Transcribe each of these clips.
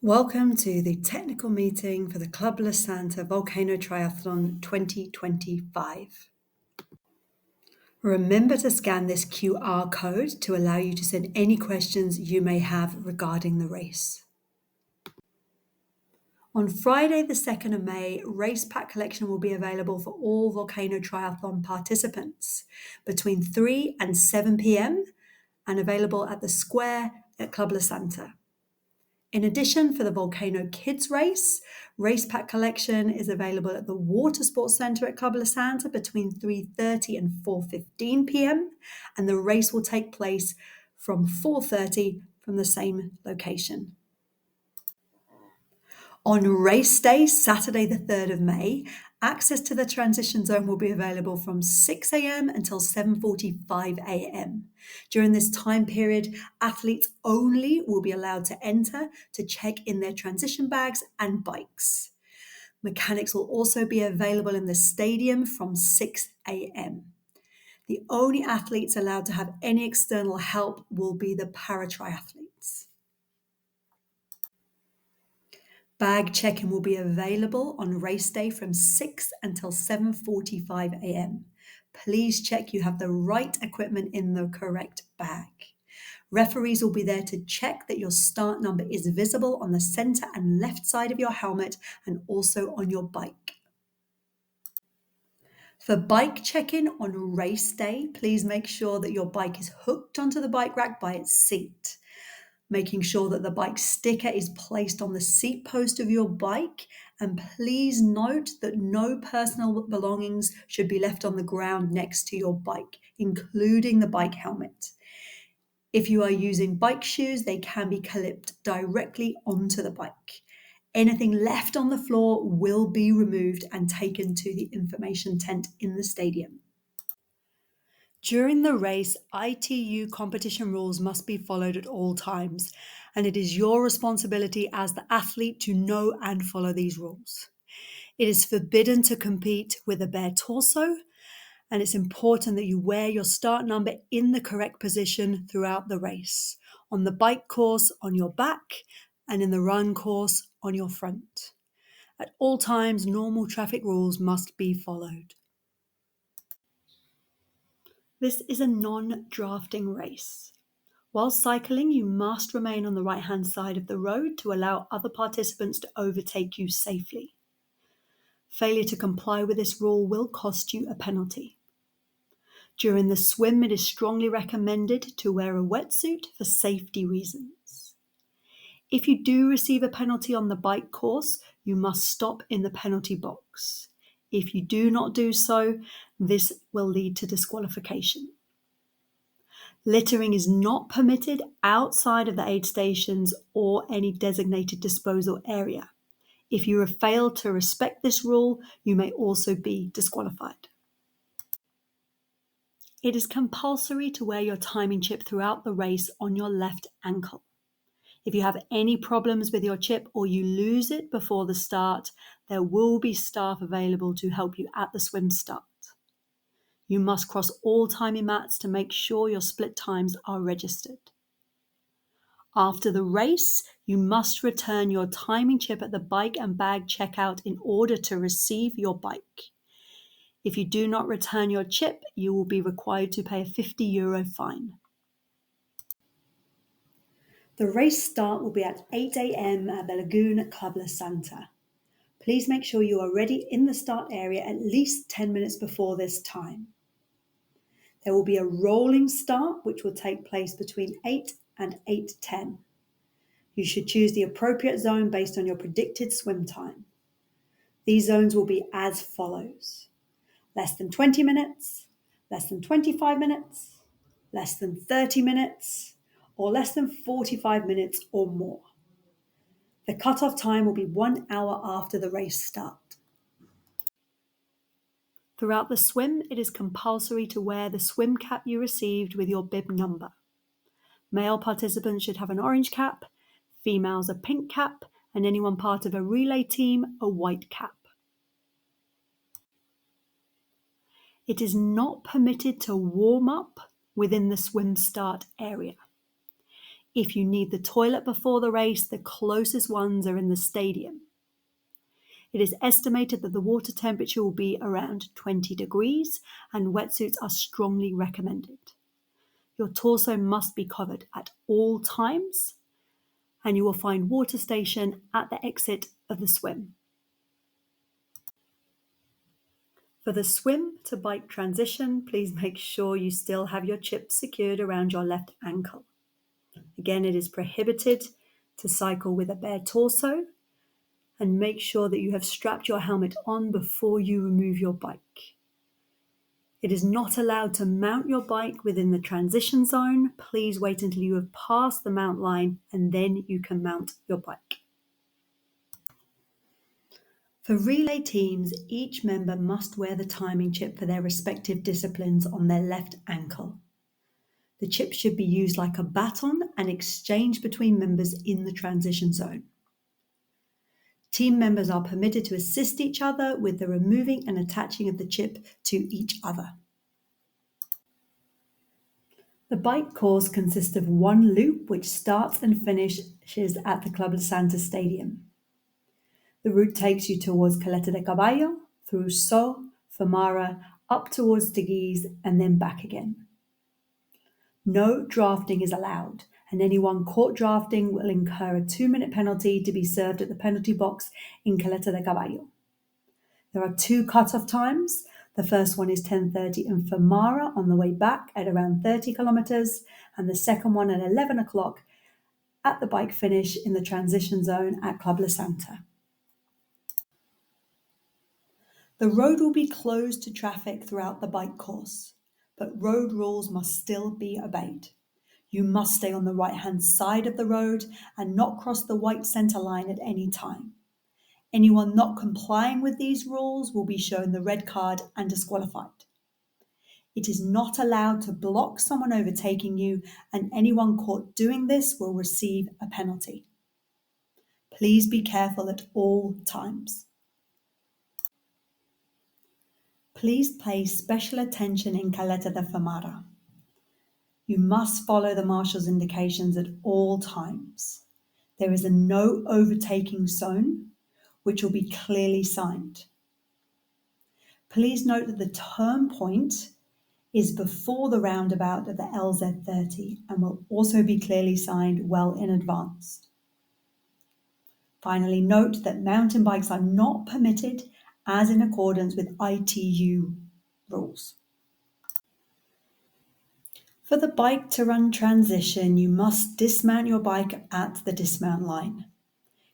Welcome to the technical meeting for the Club La Santa Volcano Triathlon 2025. Remember to scan this QR code to allow you to send any questions you may have regarding the race. On Friday, the 2nd of May, race pack collection will be available for all Volcano Triathlon participants between 3 and 7 p.m. and available at the Square at Club La Santa. In addition, for the Volcano Kids Race, race pack collection is available at the Water Sports Centre at Club La Santa between 3:30 and 4:15 p.m. and the race will take place from 4:30 from the same location. On race day, Saturday the 3rd of May, access to the transition zone will be available from 6 a.m. until 7:45 a.m. During this time period, athletes only will be allowed to enter to check in their transition bags and bikes. Mechanics will also be available in the stadium from 6 a.m. The only athletes allowed to have any external help will be the para-triathletes. Bag check-in will be available on race day from 6 until 7:45 a.m. Please check you have the right equipment in the correct bag. Referees will be there to check that your start number is visible on the center and left side of your helmet and also on your bike. For bike check-in on race day, please make sure that your bike is hooked onto the bike rack by its seat. Making sure that the bike sticker is placed on the seat post of your bike, and please note that no personal belongings should be left on the ground next to your bike, including the bike helmet. If you are using bike shoes, they can be clipped directly onto the bike. Anything left on the floor will be removed and taken to the information tent in the stadium. During the race, ITU competition rules must be followed at all times, and it is your responsibility as the athlete to know and follow these rules. It is forbidden to compete with a bare torso, and it's important that you wear your start number in the correct position throughout the race, on the bike course on your back, and in the run course on your front. At all times, normal traffic rules must be followed. This is a non-drafting race. While cycling, you must remain on the right-hand side of the road to allow other participants to overtake you safely. Failure to comply with this rule will cost you a penalty. During the swim, it is strongly recommended to wear a wetsuit for safety reasons. If you do receive a penalty on the bike course, you must stop in the penalty box. If you do not do so, this will lead to disqualification. Littering is not permitted outside of the aid stations or any designated disposal area. If you have failed to respect this rule, you may also be disqualified. It is compulsory to wear your timing chip throughout the race on your left ankle. If you have any problems with your chip or you lose it before the start, there will be staff available to help you at the swim start. You must cross all timing mats to make sure your split times are registered. After the race, you must return your timing chip at the bike and bag checkout in order to receive your bike. If you do not return your chip, you will be required to pay a €50 fine. The race start will be at 8 a.m. at the Lagoon at Club La Santa. Please make sure you are ready in the start area at least 10 minutes before this time. There will be a rolling start which will take place between 8 and 8:10. You should choose the appropriate zone based on your predicted swim time. These zones will be as follows: less than 20 minutes, less than 25 minutes, less than 30 minutes, or less than 45 minutes or more. The cutoff time will be 1 hour after the race start. Throughout the swim, it is compulsory to wear the swim cap you received with your bib number. Male participants should have an orange cap, females a pink cap, and anyone part of a relay team a white cap. It is not permitted to warm up within the swim start area. If you need the toilet before the race, the closest ones are in the stadium. It is estimated that the water temperature will be around 20 degrees and wetsuits are strongly recommended. Your torso must be covered at all times, and you will find water station at the exit of the swim. For the swim to bike transition, please make sure you still have your chips secured around your left ankle. Again, it is prohibited to cycle with a bare torso, and make sure that you have strapped your helmet on before you remove your bike. It is not allowed to mount your bike within the transition zone. Please wait until you have passed the mount line and then you can mount your bike. For relay teams, each member must wear the timing chip for their respective disciplines on their left ankle. The chip should be used like a baton and exchanged between members in the transition zone. Team members are permitted to assist each other with the removing and attaching of the chip to each other. The bike course consists of one loop which starts and finishes at the Club de Santa Stadium. The route takes you towards Caleta de Caballo, through So, Famara, up towards Teguise and then back again. No drafting is allowed, and anyone caught drafting will incur a 2-minute penalty to be served at the penalty box in Caleta de Caballo. There are 2 cut-off times. The first one is 10:30 in Famara on the way back at around 30 kilometers, and the second one at 11 o'clock at the bike finish in the transition zone at Club La Santa. The road will be closed to traffic throughout the bike course, but road rules must still be obeyed. You must stay on the right-hand side of the road and not cross the white center line at any time. Anyone not complying with these rules will be shown the red card and disqualified. It is not allowed to block someone overtaking you, and anyone caught doing this will receive a penalty. Please be careful at all times. Please pay special attention in Caleta de Famara. You must follow the marshal's indications at all times. There is a no overtaking zone, which will be clearly signed. Please note that the turn point is before the roundabout of the LZ30 and will also be clearly signed well in advance. Finally, note that mountain bikes are not permitted as in accordance with ITU rules. For the bike to run transition, you must dismount your bike at the dismount line.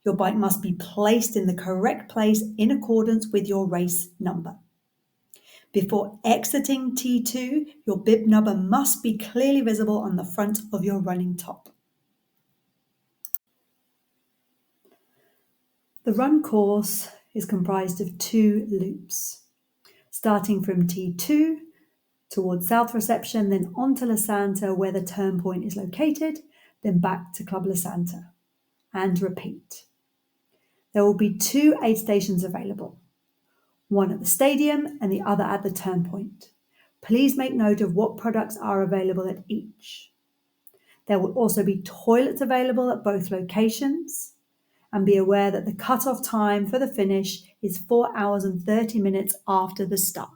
Your bike must be placed in the correct place in accordance with your race number. Before exiting T2, your bib number must be clearly visible on the front of your running top. The run course is comprised of 2 loops, starting from T2 towards South Reception, then on to La Santa where the turn point is located, then back to Club La Santa, and repeat. There will be 2 aid stations available, one at the stadium and the other at the turn point. Please make note of what products are available at each. There will also be toilets available at both locations, and be aware that the cut-off time for the finish is 4 hours and 30 minutes after the start.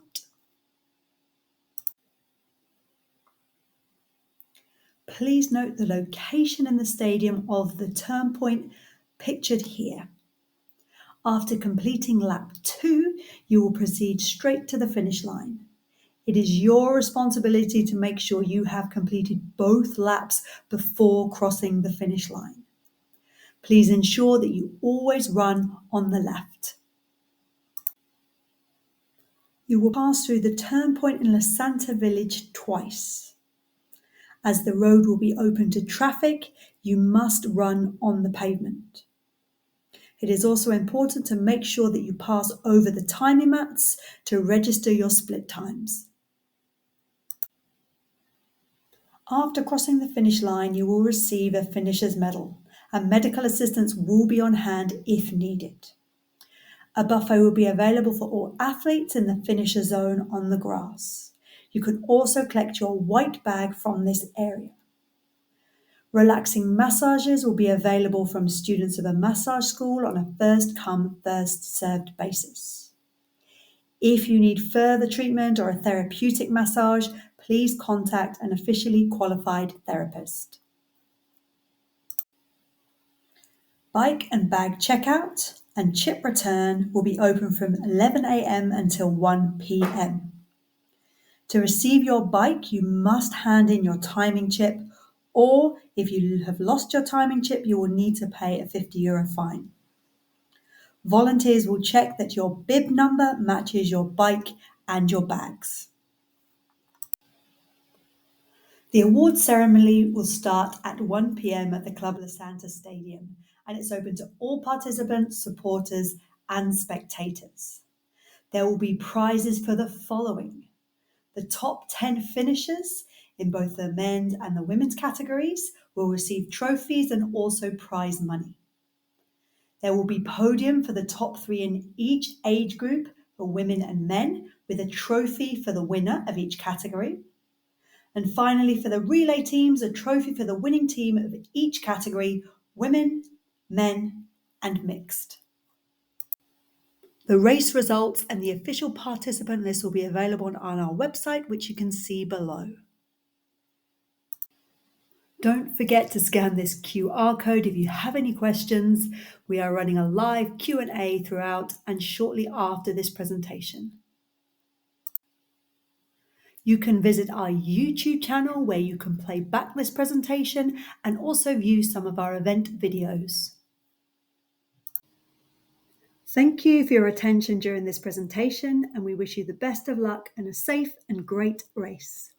Please note the location in the stadium of the turn point pictured here. After completing lap 2, you will proceed straight to the finish line. It is your responsibility to make sure you have completed both laps before crossing the finish line. Please ensure that you always run on the left. You will pass through the turn point in La Santa village twice. As the road will be open to traffic, you must run on the pavement. It is also important to make sure that you pass over the timing mats to register your split times. After crossing the finish line, you will receive a finisher's medal, and medical assistance will be on hand if needed. A buffet will be available for all athletes in the finisher zone on the grass. You can also collect your white bag from this area. Relaxing massages will be available from students of a massage school on a first come, first served basis. If you need further treatment or a therapeutic massage, please contact an officially qualified therapist. Bike and bag checkout and chip return will be open from 11 a.m. until 1 p.m. To receive your bike, you must hand in your timing chip, or if you have lost your timing chip, you will need to pay a €50 fine. Volunteers will check that your bib number matches your bike and your bags. The awards ceremony will start at 1 p.m. at the Club La Santa Stadium, and it's open to all participants, supporters, and spectators. There will be prizes for the following: the top 10 finishers in both the men's and the women's categories will receive trophies and also prize money. There will be podium for the top 3 in each age group for women and men, with a trophy for the winner of each category. And finally, for the relay teams, a trophy for the winning team of each category: women, men, and mixed. The race results and the official participant list will be available on our website, which you can see below. Don't forget to scan this QR code if you have any questions. We are running a live Q&A throughout and shortly after this presentation. You can visit our YouTube channel where you can play back this presentation and also view some of our event videos. Thank you for your attention during this presentation, and we wish you the best of luck and a safe and great race.